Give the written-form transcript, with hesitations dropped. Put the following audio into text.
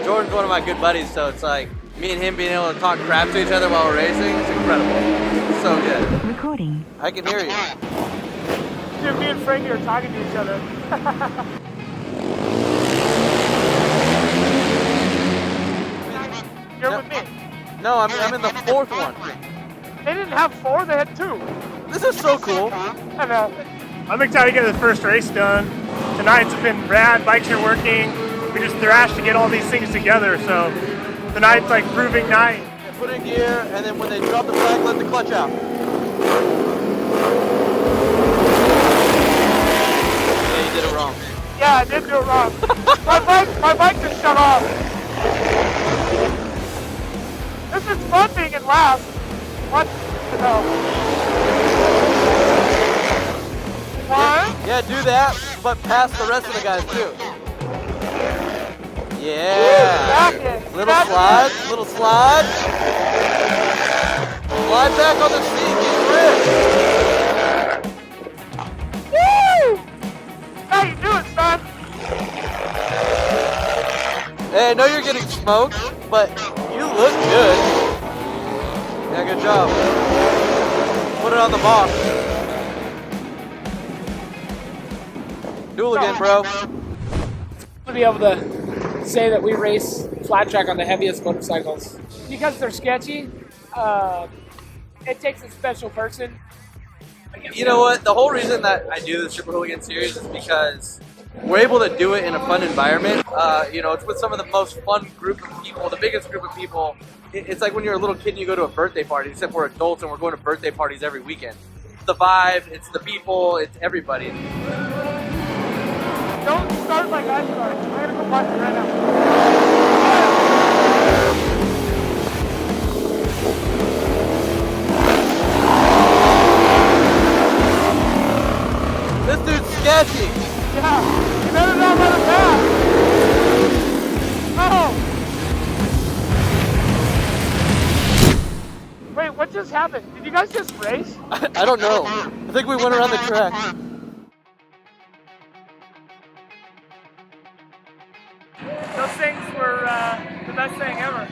Jordan's one of my good buddies, so it's like me and him being able to talk crap to each other while we're racing. It's incredible. It's so good. Recording. I can hear you. Dude, me and Frankie are talking to each other. You're with me. No, I'm in the fourth one. They didn't have 4, they had 2. This is so cool. I know. I'm excited to get the first race done. Tonight's been rad, bikes are working. We just thrashed to get all these things together, so tonight's like proving night. Put in gear, and then when they drop the flag, let the clutch out. Yeah, you did it wrong. Yeah, I did do it wrong. my bike just shut off. This is fun being in last. What the hell? What? Yeah, do that, but pass the rest of the guys too. Yeah. Little slide, little slide. Slide back on the seat, get ripped. Woo! How you doing, son? Hey, I know you're getting smoked, but you look good. Yeah, good job. Put it on the box. Do it again, bro. To be able to say that we race flat track on the heaviest motorcycles. Because they're sketchy, it takes a special person. You know what? The whole reason that I do the Super Hooligan series is because we're able to do it in a fun environment. You know, it's with some of the most fun group of people, the biggest group of people. It's like when you're a little kid and you go to a birthday party, except we're adults and we're going to birthday parties every weekend. It's the vibe, it's the people, it's everybody. Don't start like I started. I'm gonna go watch it right now. This dude's sketchy. Yeah, you better not let him pass. Oh! Wait, what just happened? Did you guys just race? I don't know. I think we went around the track. Those things were the best thing ever.